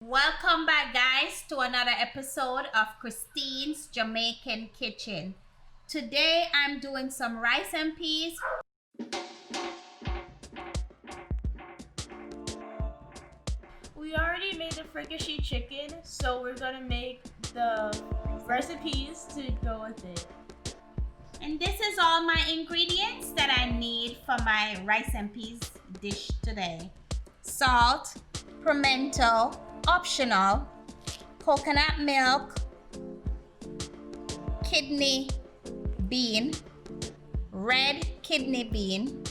Welcome back, guys, to another episode of Christine's Jamaican Kitchen. Today I'm doing some rice and peas. We already made the fricasseed chicken, so we're gonna make the recipes to go with it. And this is all my ingredients that I need for my rice and peas dish today. Salt, pimento, optional, coconut milk, kidney bean, red kidney bean,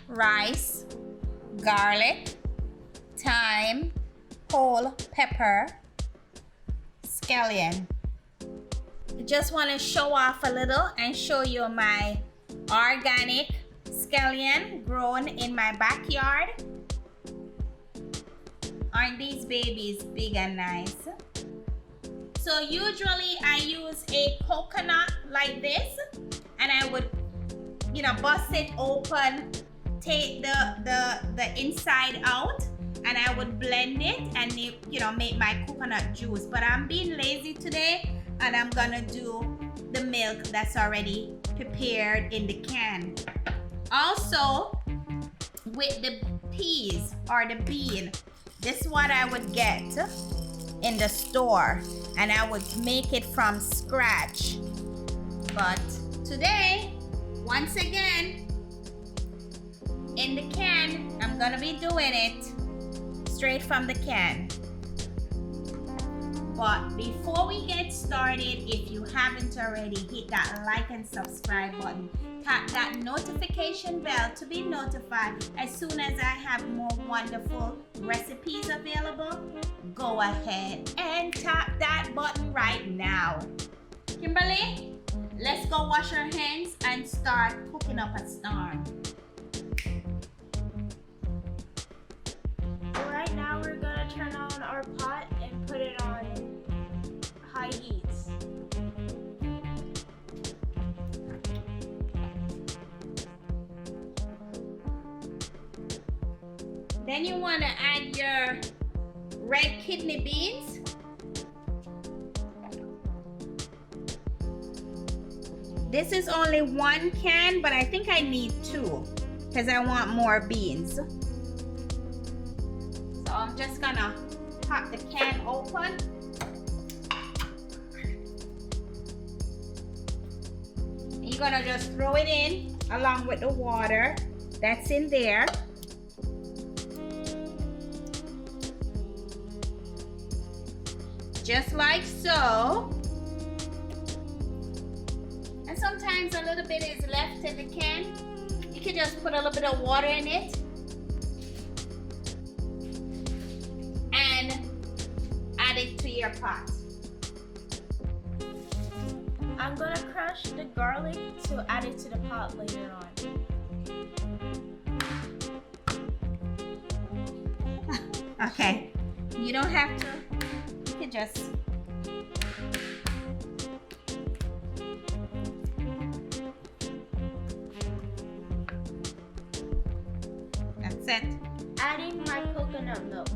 rice, garlic, thyme, whole pepper, scallion. I just want to show off a little and show you my organic scallion grown in my backyard. Aren't these babies big and nice? So usually I use a coconut like this, and I would, bust it open, take the inside out, and I would blend it and make my coconut juice. But I'm being lazy today, and I'm gonna do the milk that's already prepared in the can. Also, with the peas or the bean, this is what I would get in the store, and I would make it from scratch. But today, once again, in the can, I'm gonna be doing it straight from the can. But before we get started, if you haven't already, hit that like and subscribe button. Tap that notification bell to be notified as soon as I have more wonderful recipes available. Go ahead and tap that button right now. Kimberly, let's go wash our hands and start cooking up a storm. Right now we're gonna turn on our pot and put it on high heat. Then you want to add your red kidney beans. This is only one can, but I think I need two because I want more beans. So I'm just gonna pop the can open. You're gonna just throw it in along with the water that's in there. Just like so. And sometimes a little bit is left in the can. You can just put a little bit of water in it and add it to your pot. I'm gonna crush the garlic to add it to the pot later on. Okay, you don't have to. You can just that's it. Adding my coconut milk.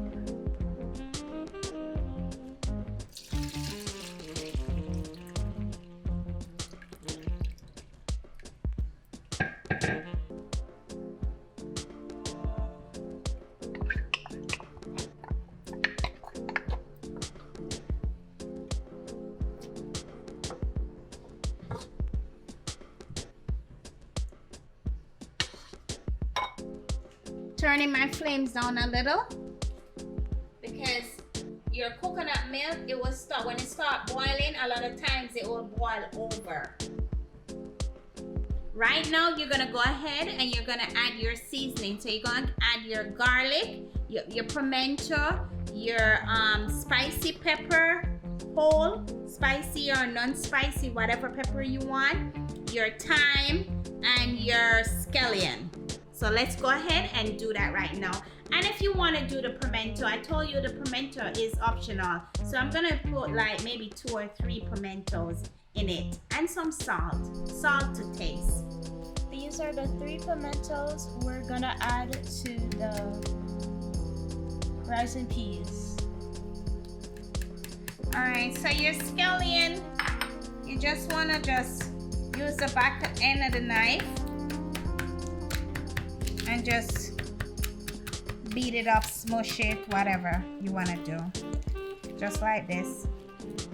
Turning my flames down a little because your coconut milk, it will start when it starts boiling. A lot of times it will boil over. Right now you're gonna go ahead and you're gonna add your seasoning. So you're gonna add your garlic, your pimento, your spicy pepper, whole spicy or non-spicy, whatever pepper you want, your thyme, and your scallion. So let's go ahead and do that right now. And if you want to do the pimento, I told you the pimento is optional. So I'm going to put like maybe 2 or 3 pimentos in it. And some salt. Salt to taste. These are the 3 pimentos we're gonna add to the rice and peas. Alright, so your scallion, you just want to just use the back end of the knife and just beat it up, smush it, whatever you want to do. Just like this.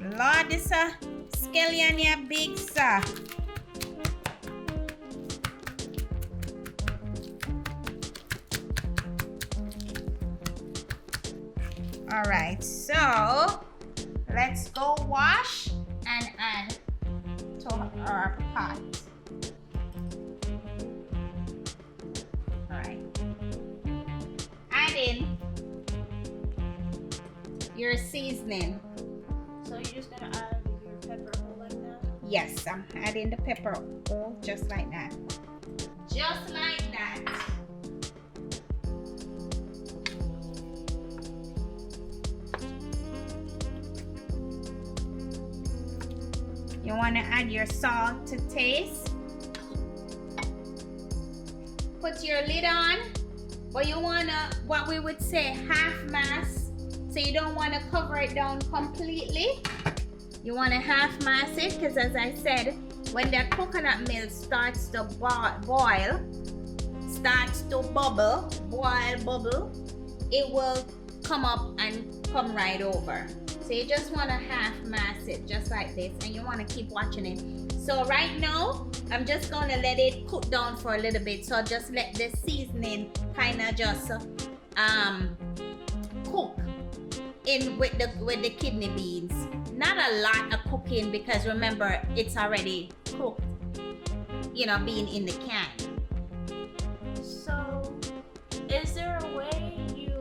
Lord, this scallion yeah big, sir. Alright, so let's go wash and add to our pot. Alright. Add in your seasoning. So you're just gonna add your pepper whole like that? Yes, I'm adding the pepper whole just like that. Just like that. You want to add your salt to taste. Put your lid on, but you want to, what we would say, half mass. So you don't want to cover it down completely. You want to half mass it, because as I said, when the coconut milk starts to boil, starts to bubble, it will come up and come right over. So you just want to half mass it just like this, and you want to keep watching it. So right now, I'm just going to let it cook down for a little bit. So just let the seasoning kind of just cook in with the kidney beans. Not a lot of cooking, because remember, it's already cooked, you know, being in the can. So, is there a way you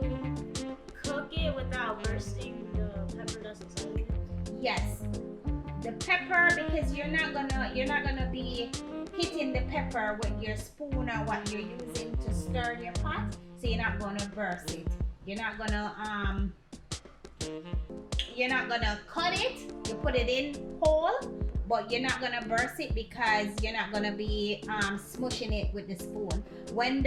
cook it without bursting the pepper dust inside? Yes, the pepper, because you're not gonna be hitting the pepper with your spoon or what you're using to stir your pot, so you're not gonna burst it. You're not gonna cut it. You put it in whole, but you're not gonna burst it, because you're not gonna be smushing it with the spoon. When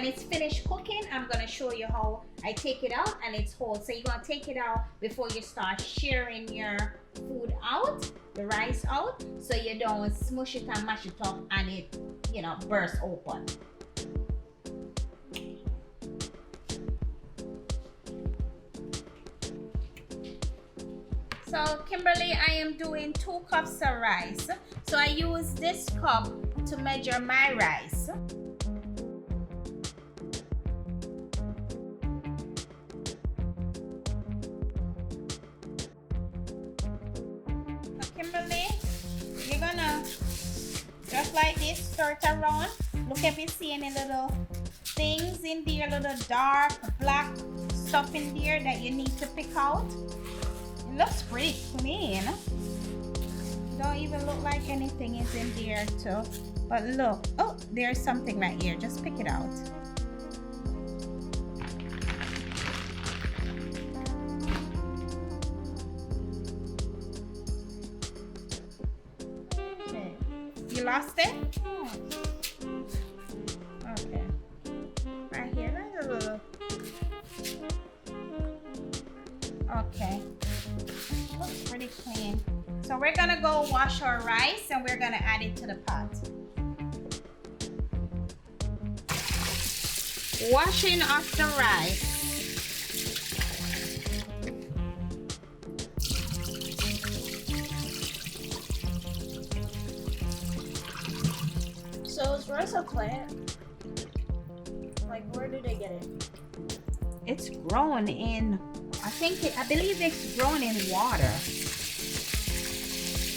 it's finished cooking, I'm gonna show you how I take it out and it's whole. So you're gonna take it out before you start sharing your food out, the rice out, so you don't smush it and mash it up and it, you know, burst open. So Kimberly, I am doing 2 cups of rice. So I use this cup to measure my rice. So Kimberly, you're gonna just like this, stir it around. Look if you see any little things in there, little dark, black stuff in there that you need to pick out. Looks pretty clean. Don't even look like anything is in there too. But look, oh, there's something right here. Just pick it out. Okay. You lost it? Oh. Okay. Right here, there's a little. Okay. Looks pretty clean. So we're gonna go wash our rice and we're gonna add it to the pot. Washing off the rice. So is rice a plant? Like, where did they get it? It's grown in, I believe it's grown in water.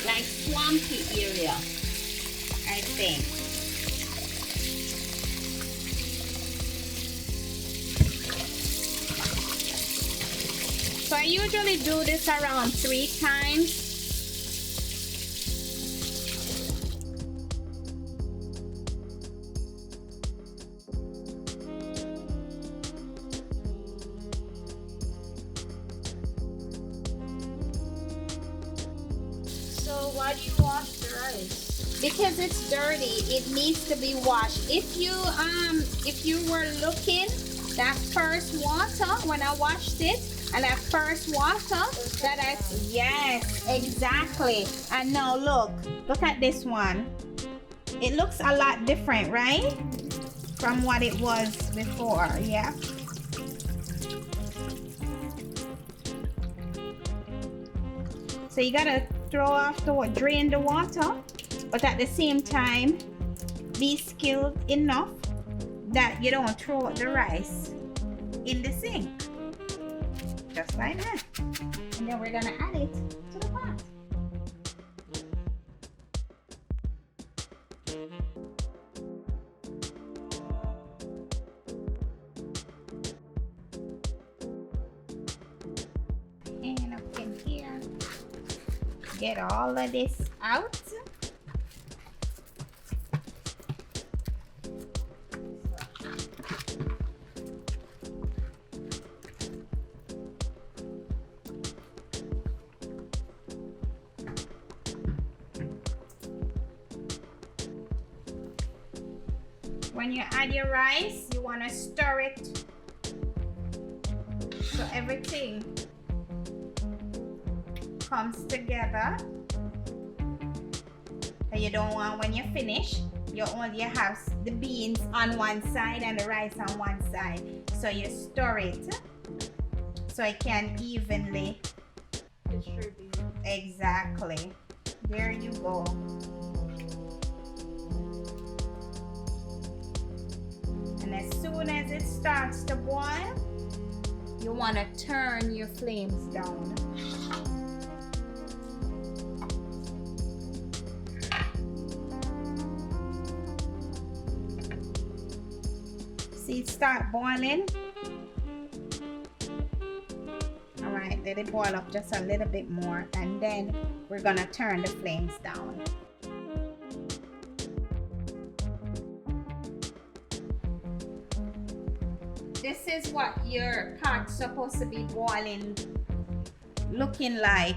Like swampy area, I think. So I usually do this around 3 times. Why do you wash the rice? Because it's dirty, it needs to be washed. If you were looking, that first water when I washed it, And that first water that yes, exactly. And now look at this one. It looks a lot different, right? From what it was before, yeah. So you gotta throw off drain the water, but at the same time, be skilled enough that you don't throw the rice in the sink. Just like that. And then we're gonna add it to the pot. And up in here, get all of this out. When you add your rice, you want to stir it so everything comes together. And you don't want, when you finish, you only have the beans on one side and the rice on one side. So you stir it so it can evenly distribute. Exactly. There you go. And as soon as it starts to boil, you want to turn your flames down. See it start boiling. All right, let it boil up just a little bit more, and then we're gonna turn the flames down. This is what your pot's supposed to be boiling, looking like.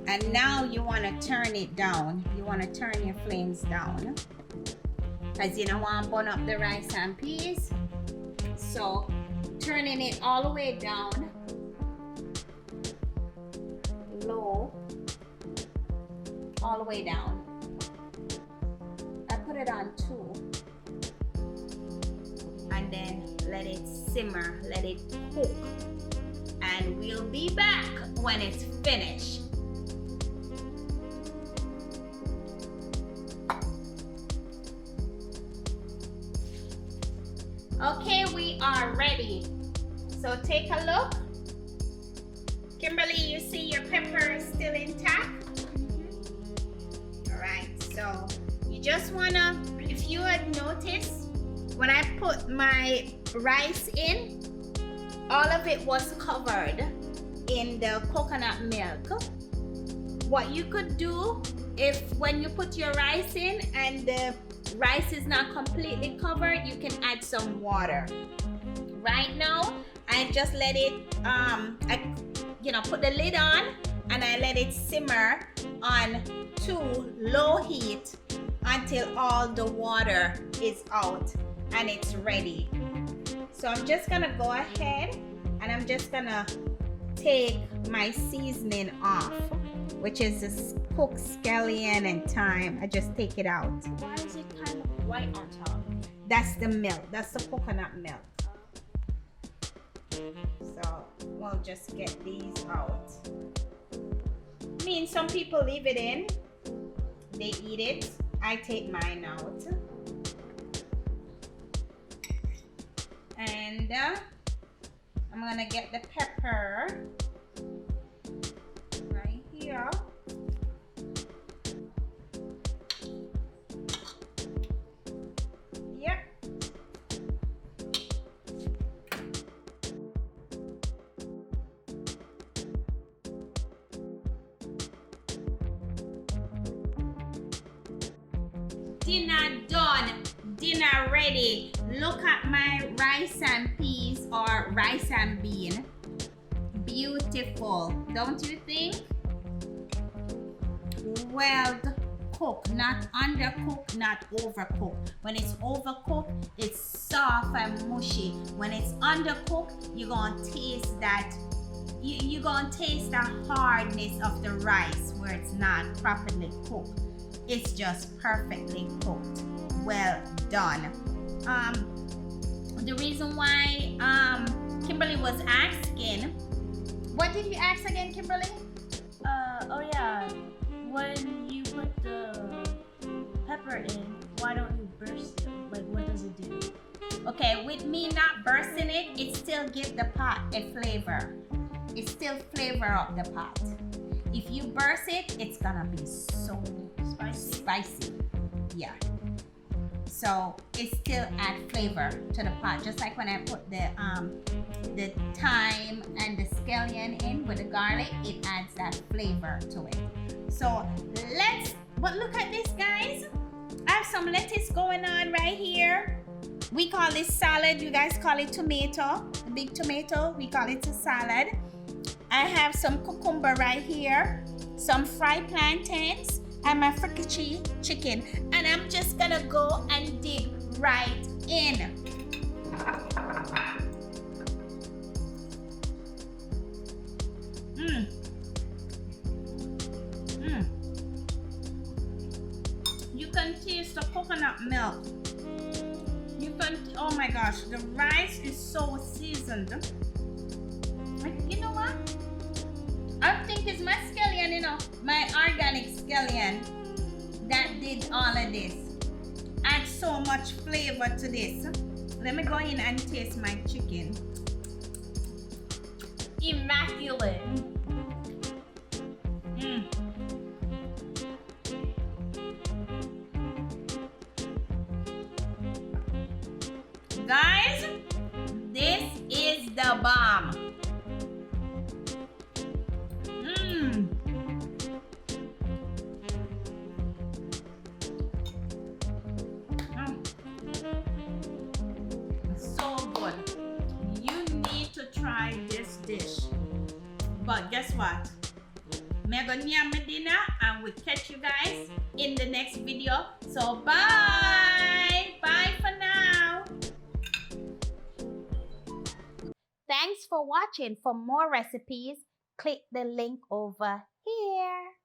And now you want to turn it down. You want to turn your flames down, because you don't want to burn up the rice and peas. So turning it all the way down, low, all the way down. I put it on 2. And then let it simmer, let it cook, and we'll be back when it's finished. Okay, we are ready. So take a look. Kimberly, you see your pepper is still intact? All right, so you just wanna, if you had noticed, when I put my rice in, all of it was covered in the coconut milk. What you could do, if when you put your rice in and the rice is not completely covered, you can add some water. Right now, I just let it, put the lid on, and I let it simmer on 2 low heat until all the water is out and it's ready. So I'm just gonna go ahead and I'm just gonna take my seasoning off, which is the Stark Scallion and thyme. I just take it out. Why is it kind of white on top? That's the milk. That's the coconut milk. So we'll just get these out. I mean, some people leave it in. They eat it. I take mine out. And I'm gonna get the pepper right here. Yep. Dinner done. Dinner ready. Look at my rice and peas, or rice and bean. Beautiful, don't you think? Well cooked, not undercooked, not overcooked. When it's overcooked, it's soft and mushy. When it's undercooked, you're gonna taste that. You're gonna taste the hardness of the rice where it's not properly cooked. It's just perfectly cooked. Well done. The reason why Kimberly was asking, what did you ask again, Kimberly? Oh yeah, when you put the pepper in, why don't you burst it? Like, what does it do? Okay, with me not bursting it, it still gives the pot a flavor. It still flavor up the pot. If you burst it, it's gonna be so spicy. Yeah. So it still add flavor to the pot, just like when I put the thyme and the scallion in with the garlic, it adds that flavor to it. So but look at this, guys. I have some lettuce going on right here. We call this salad. You guys call it tomato. The big tomato, we call it a salad. I have some cucumber right here, some fried plantains, and my fricassee chicken. And I'm just gonna go and dig right in. You can taste the coconut milk. Oh my gosh, the rice is so seasoned. You know what? I think it's my scallion, my organic scallion that did all of this. Add so much flavor to this. Let me go in and taste my chicken. Immaculate. Guys, this is the bomb. So good. You need to try this dish. But guess what? I'm gonna have my dinner and we'll catch you guys in the next video. So bye. Bye for now. Thanks for watching. For more recipes, click the link over here.